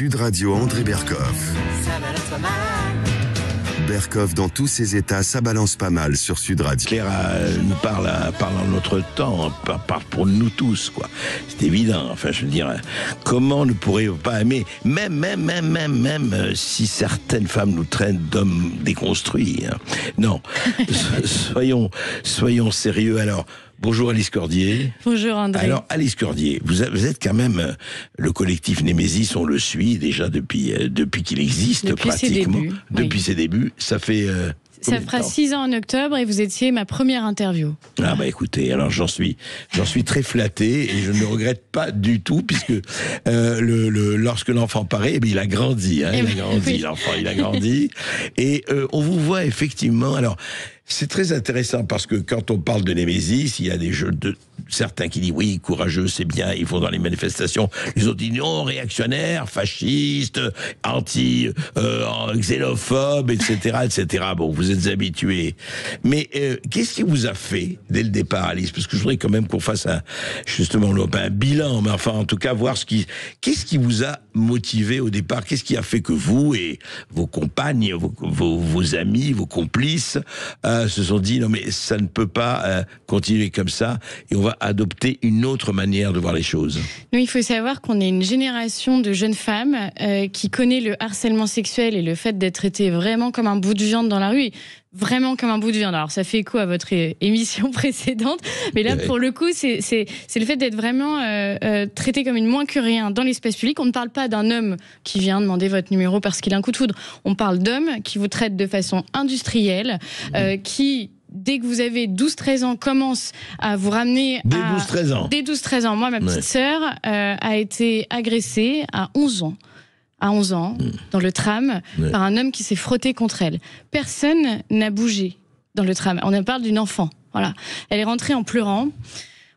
Sud Radio André Berkoff. Ça balance pas mal. Berkoff dans tous ses états, ça balance pas mal sur Sud Radio. Claire nous parle en notre temps, parle pour nous tous, quoi. C'est évident. Enfin, je veux dire, comment ne pourrions pas aimer, même si certaines femmes nous traitent d'hommes déconstruits. Hein. Non, soyons sérieux. Alors, bonjour Alice Cordier. Bonjour André. Alors Alice Cordier, vous êtes quand même le collectif Némésis, on le suit déjà depuis qu'il existe depuis pratiquement. Depuis ses débuts, ça fait. Ça fera 6 ans en octobre et vous étiez ma première interview. Ah bah écoutez, alors j'en suis très flatté et je ne le regrette pas du tout puisque lorsque l'enfant paraît, il a grandi, hein, l'enfant il a grandi et on vous voit effectivement. Alors c'est très intéressant parce que quand on parle de Némésis, il y a des jeux de certains qui disent oui, courageux, c'est bien, ils vont dans les manifestations. Les autres disent non, réactionnaires, fascistes, xénophobes, etc. Bon, vous êtes habitués. Mais qu'est-ce qui vous a fait dès le départ, Alice? Parce que je voudrais quand même qu'on fasse un bilan, mais enfin, en tout cas, voir qu'est-ce qui vous a motivé au départ? Qu'est-ce qui a fait que vous et vos compagnes, vos amis, vos complices se sont dit non mais ça ne peut pas continuer comme ça et on va adopter une autre manière de voir les choses. Nous, il faut savoir qu'on est une génération de jeunes femmes qui connaît le harcèlement sexuel et le fait d'être traité vraiment comme un bout de viande dans la rue. Vraiment comme un bout de viande. Alors ça fait écho à votre émission précédente, mais là pour le coup c'est le fait d'être vraiment traité comme une moins que rien dans l'espace public. On ne parle pas d'un homme qui vient demander votre numéro parce qu'il a un coup de foudre. On parle d'hommes qui vous traitent de façon industrielle, qui dès que vous avez 12-13 ans, commence à vous ramener dès 12-13 ans. Dès 12-13 ans. Moi, ma petite sœur a été agressée à 11 ans. À 11 ans, dans le tram, par un homme qui s'est frotté contre elle. Personne n'a bougé dans le tram. On parle d'une enfant. Voilà. Elle est rentrée en pleurant,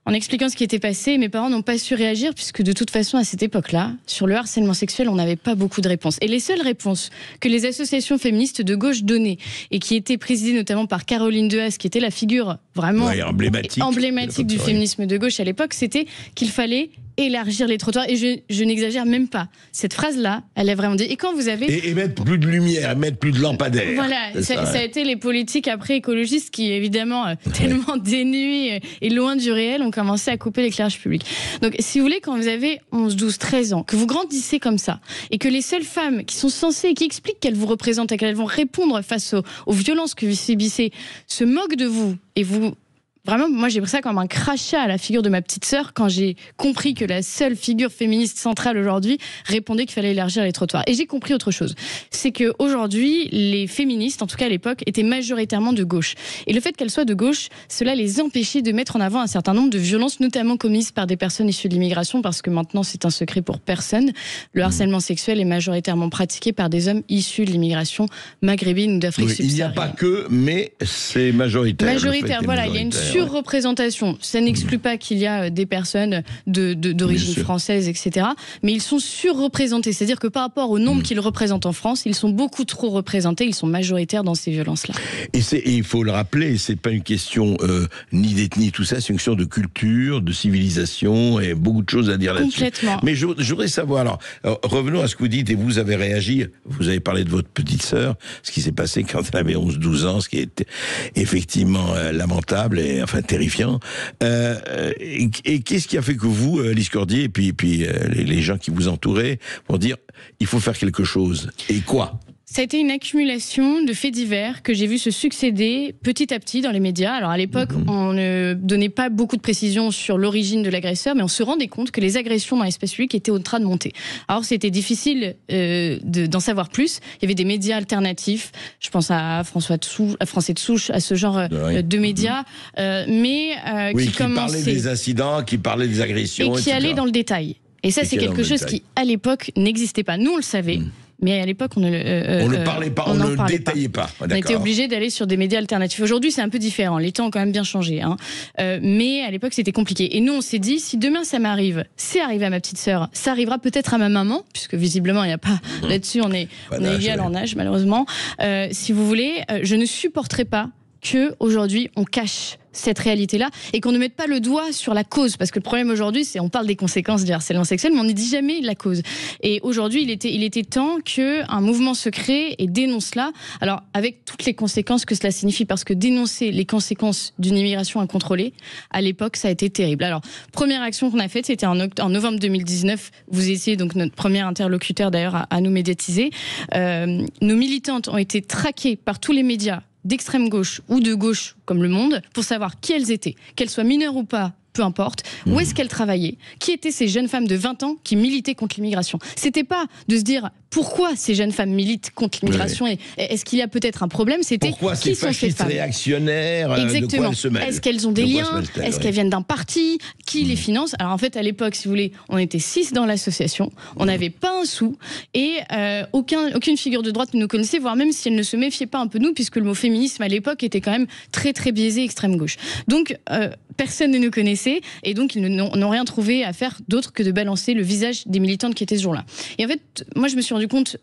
en expliquant ce qui était passé. Mes parents n'ont pas su réagir, puisque de toute façon, à cette époque-là, sur le harcèlement sexuel, on n'avait pas beaucoup de réponses. Et les seules réponses que les associations féministes de gauche donnaient, et qui étaient présidées notamment par Caroline Dehaze, qui était la figure vraiment emblématique du féminisme de gauche à l'époque, c'était qu'il fallait élargir les trottoirs. Et je n'exagère même pas. Cette phrase-là, elle a vraiment dit. Et quand vous avez... Et mettre plus de lumière, mettre plus de lampadaires. Voilà, ça a été les politiques après écologistes qui, évidemment, tellement dénués et loin du réel, ont commencé à couper l'éclairage public. Donc, si vous voulez, quand vous avez 11, 12, 13 ans, que vous grandissez comme ça, et que les seules femmes qui sont censées, qui expliquent qu'elles vous représentent et qu'elles vont répondre face aux violences que vous subissez, se moquent de vous, et vous... Vraiment, moi j'ai pris ça comme un crachat à la figure de ma petite sœur quand j'ai compris que la seule figure féministe centrale aujourd'hui répondait qu'il fallait élargir les trottoirs. Et j'ai compris autre chose. C'est qu'aujourd'hui, les féministes, en tout cas à l'époque, étaient majoritairement de gauche. Et le fait qu'elles soient de gauche, cela les empêchait de mettre en avant un certain nombre de violences, notamment commises par des personnes issues de l'immigration, parce que maintenant c'est un secret pour personne. Le harcèlement sexuel est majoritairement pratiqué par des hommes issus de l'immigration maghrébine ou d'Afrique subsaharienne. Il n'y a pas que, mais c'est majoritaire. Majoritaire, voilà, il y a une surreprésentation. Ça n'exclut pas qu'il y a des personnes d'origine française, etc. Mais ils sont surreprésentés. C'est-à-dire que par rapport au nombre qu'ils représentent en France, ils sont beaucoup trop représentés. Ils sont majoritaires dans ces violences-là. Et il faut le rappeler, c'est pas une question ni d'ethnie, tout ça, c'est une question de culture, de civilisation et beaucoup de choses à dire là-dessus. Complètement. Mais je voudrais savoir, alors, revenons à ce que vous dites, et vous avez réagi, vous avez parlé de votre petite sœur, ce qui s'est passé quand elle avait 11-12 ans, ce qui est effectivement lamentable et enfin terrifiant. Et qu'est-ce qui a fait que vous, Alice Cordier, et puis les gens qui vous entouraient, vont dire il faut faire quelque chose. Et quoi ? Ça a été une accumulation de faits divers que j'ai vu se succéder petit à petit dans les médias. Alors à l'époque, on ne donnait pas beaucoup de précisions sur l'origine de l'agresseur, mais on se rendait compte que les agressions dans l'espace public étaient en train de monter. Alors c'était difficile d'en savoir plus. Il y avait des médias alternatifs. Je pense à Français de Souche, à ce genre de médias, qui parlaient des incidents, qui parlaient des agressions, et qui allaient dans le détail. Et ça, c'est quelque chose qui, à l'époque, n'existait pas. Nous, on le savait. Mais à l'époque, on ne parlait pas, on ne détaillait pas. On était obligé d'aller sur des médias alternatifs. Aujourd'hui, c'est un peu différent. Les temps ont quand même bien changé. Mais à l'époque, c'était compliqué. Et nous, on s'est dit, si demain ça m'arrive, c'est arrivé à ma petite sœur, ça arrivera peut-être à ma maman, puisque visiblement, il n'y a pas là-dessus, on est égal en âge, malheureusement. Si vous voulez, je ne supporterai pas qu'aujourd'hui, on cache cette réalité-là et qu'on ne mette pas le doigt sur la cause, parce que le problème aujourd'hui, c'est on parle des conséquences du harcèlement sexuel, mais on ne dit jamais la cause. Et aujourd'hui, il était temps qu'un mouvement se crée et dénonce cela, alors avec toutes les conséquences que cela signifie, parce que dénoncer les conséquences d'une immigration incontrôlée, à l'époque, ça a été terrible. Alors, première action qu'on a faite, c'était en novembre 2019, vous étiez donc notre premier interlocuteur d'ailleurs à nous médiatiser. Nos militantes ont été traquées par tous les médias d'extrême gauche ou de gauche comme Le Monde pour savoir qui elles étaient, qu'elles soient mineures ou pas, peu importe, où est-ce qu'elles travaillaient, qui étaient ces jeunes femmes de 20 ans qui militaient contre l'immigration. C'était pas de se dire pourquoi ces jeunes femmes militent contre l'immigration et est-ce qu'il y a peut-être un problème, c'était pourquoi qui sont ces femmes réactionnaires. Exactement. De quoi elles se mêlent. Est-ce qu'elles ont des liens, est-ce qu'elles viennent d'un parti, qui les finance. Alors en fait, à l'époque, si vous voulez, on était 6 dans l'association, on n'avait pas un sou et aucune figure de droite ne nous connaissait, voire même si elle ne se méfiait pas un peu de nous, puisque le mot féminisme à l'époque était quand même très très biaisé extrême gauche. Donc personne ne nous connaissait et donc ils n'ont rien trouvé à faire d'autre que de balancer le visage des militantes qui étaient ce jour-là. Et en fait, moi je me suis rendu compte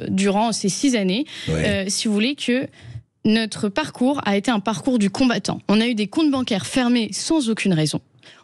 durant ces 6 années, si vous voulez, que notre parcours a été un parcours du combattant. On a eu des comptes bancaires fermés sans aucune raison.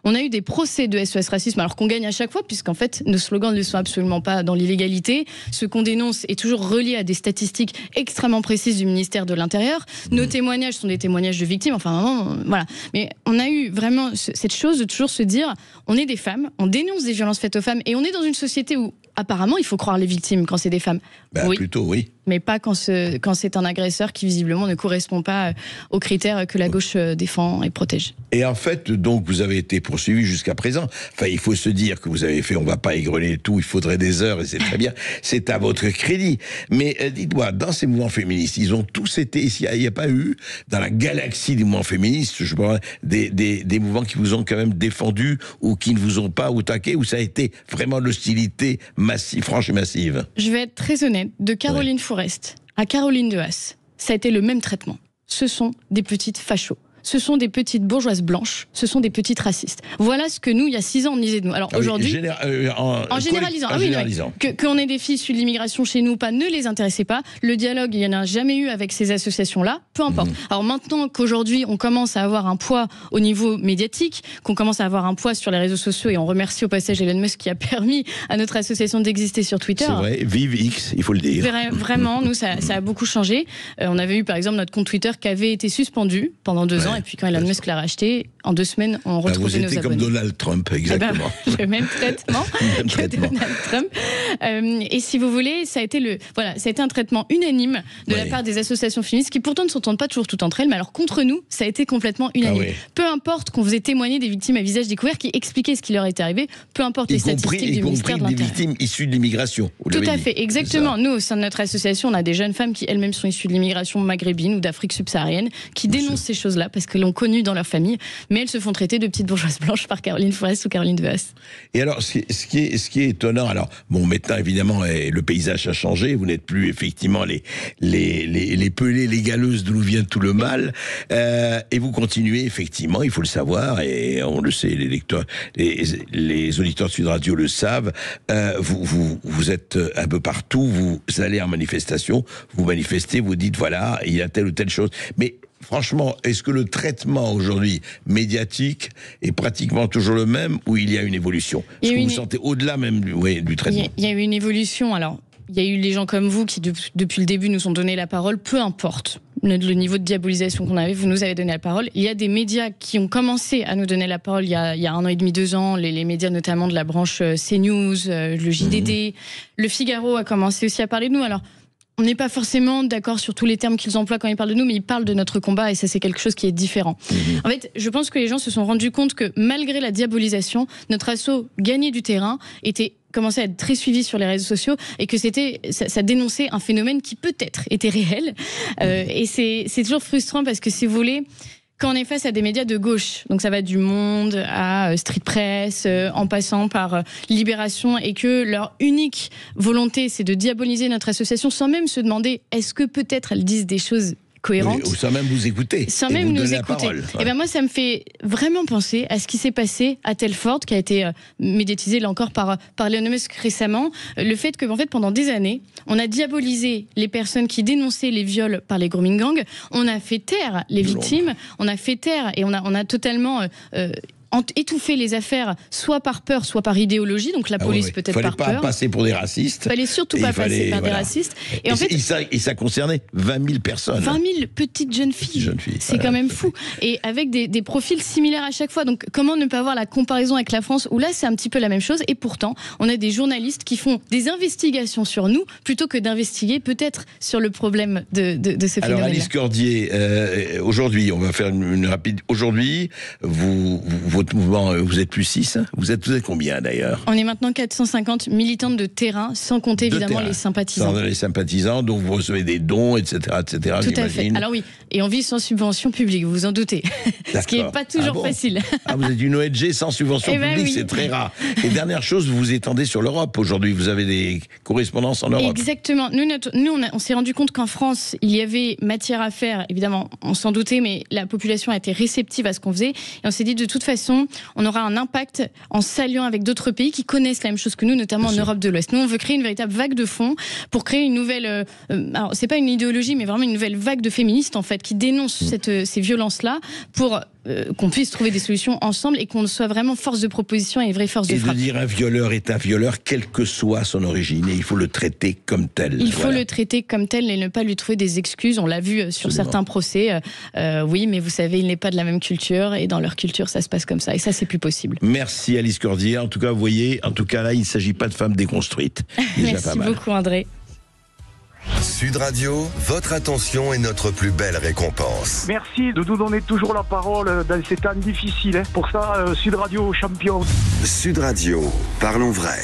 On a eu des procès de SOS Racisme, alors qu'on gagne à chaque fois, puisqu'en fait, nos slogans ne sont absolument pas dans l'illégalité. Ce qu'on dénonce est toujours relié à des statistiques extrêmement précises du ministère de l'Intérieur. Nos témoignages sont des témoignages de victimes, enfin, vraiment, voilà. Mais on a eu vraiment cette chose de toujours se dire, on est des femmes, on dénonce des violences faites aux femmes, et on est dans une société où, apparemment, il faut croire les victimes quand c'est des femmes. Oui. Plutôt, oui. Mais pas quand c'est un agresseur qui, visiblement, ne correspond pas aux critères que la gauche défend et protège. Et en fait, donc, vous avez été poursuivi jusqu'à présent. Enfin, il faut se dire que vous avez fait, on va pas égrener tout, il faudrait des heures, et c'est très bien, c'est à votre crédit. Mais dites-moi, dans ces mouvements féministes, ils ont tous été, il n'y a pas eu, dans la galaxie des mouvements féministes, je parle, des mouvements qui vous ont quand même défendu, ou qui ne vous ont pas attaqué, où ça a été vraiment l'hostilité massive, franche et massive? Je vais être très honnête, de Caroline Fourest à Caroline de Haas, ça a été le même traitement. Ce sont des petites fachos. Ce sont des petites bourgeoises blanches, ce sont des petites racistes. Voilà ce que nous, il y a 6 ans, on disait de nous. Alors aujourd'hui, en généralisant, qu'on ait des filles issues de l'immigration chez nous ou pas, ne les intéressait pas. Le dialogue, il n'y en a jamais eu avec ces associations-là, peu importe. Alors maintenant qu'aujourd'hui, on commence à avoir un poids au niveau médiatique, qu'on commence à avoir un poids sur les réseaux sociaux, et on remercie au passage Elon Musk qui a permis à notre association d'exister sur Twitter. C'est vrai, vive X, il faut le dire. Vraiment, nous, ça a beaucoup changé. On avait eu par exemple notre compte Twitter qui avait été suspendu pendant 2 ans. Et puis quand Elon Musk l'a racheté, en 2 semaines, on retrouvait nos abonnés. Vous étiez comme Donald Trump, exactement. Le même traitement que Donald Trump. Et si vous voulez, ça a été un traitement unanime de la part des associations féministes, qui pourtant ne s'entendent pas toujours toutes entre elles, mais alors contre nous, ça a été complètement unanime. Peu importe qu'on faisait témoigner des victimes à visage découvert qui expliquaient ce qui leur était arrivé, peu importe les statistiques du ministère de l'Intérieur. Y compris des victimes issues de l'immigration. Tout à fait, exactement. Nous, au sein de notre association, on a des jeunes femmes qui elles-mêmes sont issues de l'immigration maghrébine ou d'Afrique subsaharienne, qui dénoncent ces choses-là parce que l'ont connu dans leur famille, mais elles se font traiter de petites bourgeoises blanches par Caroline Fourest ou Caroline de Haas. Et alors, ce qui est étonnant, alors, bon, maintenant, évidemment, le paysage a changé, vous n'êtes plus, effectivement, les pelées, les galeuses d'où vient tout le mal, et vous continuez, effectivement, il faut le savoir, et on le sait, les lecteurs, les auditeurs de Sud Radio le savent, vous êtes un peu partout, vous allez en manifestation, vous manifestez, vous dites, voilà, il y a telle ou telle chose, mais franchement, est-ce que le traitement aujourd'hui médiatique est pratiquement toujours le même ou il y a une évolution? Est-ce que vous sentez au-delà même du traitement? Il y a eu une évolution. Alors, il y a eu les gens comme vous qui, depuis le début, nous ont donné la parole, peu importe le niveau de diabolisation qu'on avait, vous nous avez donné la parole. Il y a des médias qui ont commencé à nous donner la parole il y a 1 an et demi, 2 ans, les médias notamment de la branche CNews, le JDD, le Figaro a commencé aussi à parler de nous. Alors, on n'est pas forcément d'accord sur tous les termes qu'ils emploient quand ils parlent de nous, mais ils parlent de notre combat et ça, c'est quelque chose qui est différent. En fait, je pense que les gens se sont rendus compte que malgré la diabolisation, notre assaut gagnait du terrain, commençait à être très suivi sur les réseaux sociaux et que ça dénonçait un phénomène qui peut-être était réel. Et c'est toujours frustrant parce que si vous voulez, quand on est face à des médias de gauche, donc ça va du Monde à Street Press, en passant par Libération, et que leur unique volonté, c'est de diaboliser notre association sans même se demander est-ce que peut-être elles disent des choses cohérente. Oui, ou sans même vous écouter. Sans et même vous nous donner la écouter. parole. Et ben moi, ça me fait vraiment penser à ce qui s'est passé à Telford, qui a été médiatisé là encore par Elon Musk récemment. Le fait que, en fait, pendant des années, on a diabolisé les personnes qui dénonçaient les viols par les grooming gangs. On a fait taire les victimes. On a fait taire et on a totalement étouffer les affaires, soit par peur, soit par idéologie. Donc la police peut-être par peur. Fallait pas passer pour des racistes. Fallait surtout pas passer par des racistes. Et en fait, ça concernait 20 000 personnes. 20 000 petites jeunes filles. C'est quand même fou. Et avec des profils similaires à chaque fois. Donc comment ne pas avoir la comparaison avec la France, où là c'est un petit peu la même chose. Et pourtant, on a des journalistes qui font des investigations sur nous plutôt que d'investiguer peut-être sur le problème de ce phénomène. Alors Alice Cordier, aujourd'hui, on va faire une rapide. Aujourd'hui, votre mouvement, vous êtes plus 6, hein, vous êtes combien d'ailleurs? On est maintenant 450 militantes de terrain, sans compter évidemment les sympathisants. Sans les sympathisants, donc vous recevez des dons, etc. Tout à fait. Alors oui, et on vit sans subvention publique, vous vous en doutez. Ce qui n'est pas toujours facile. Ah, vous êtes une ONG sans subvention publique, c'est très rare. Et dernière chose, vous vous étendez sur l'Europe aujourd'hui, vous avez des correspondances en Europe. Exactement. Nous on s'est rendu compte qu'en France, il y avait matière à faire, évidemment, on s'en doutait, mais la population a été réceptive à ce qu'on faisait. Et on s'est dit, de toute façon, on aura un impact en s'alliant avec d'autres pays qui connaissent la même chose que nous, notamment en Europe de l'Ouest. Nous, on veut créer une véritable vague de fond pour créer une nouvelle... alors, c'est pas une idéologie, mais vraiment une nouvelle vague de féministes, en fait, qui dénoncent ces violences-là pour qu'on puisse trouver des solutions ensemble et qu'on soit vraiment force de proposition et une vraie force de frappe. Et de dire un violeur est un violeur, quelle que soit son origine, et il faut le traiter comme tel. Il faut le traiter comme tel et ne pas lui trouver des excuses. On l'a vu sur certains procès. Oui, mais vous savez, il n'est pas de la même culture et dans leur culture, ça se passe comme ça. Et ça, c'est plus possible. Merci Alice Cordier. En tout cas, vous voyez, là, il ne s'agit pas de femmes déconstruites. Merci beaucoup, André. Sud Radio, votre attention est notre plus belle récompense. Merci de nous donner toujours la parole dans ces temps difficiles. Pour ça, Sud Radio champion. Sud Radio, parlons vrai.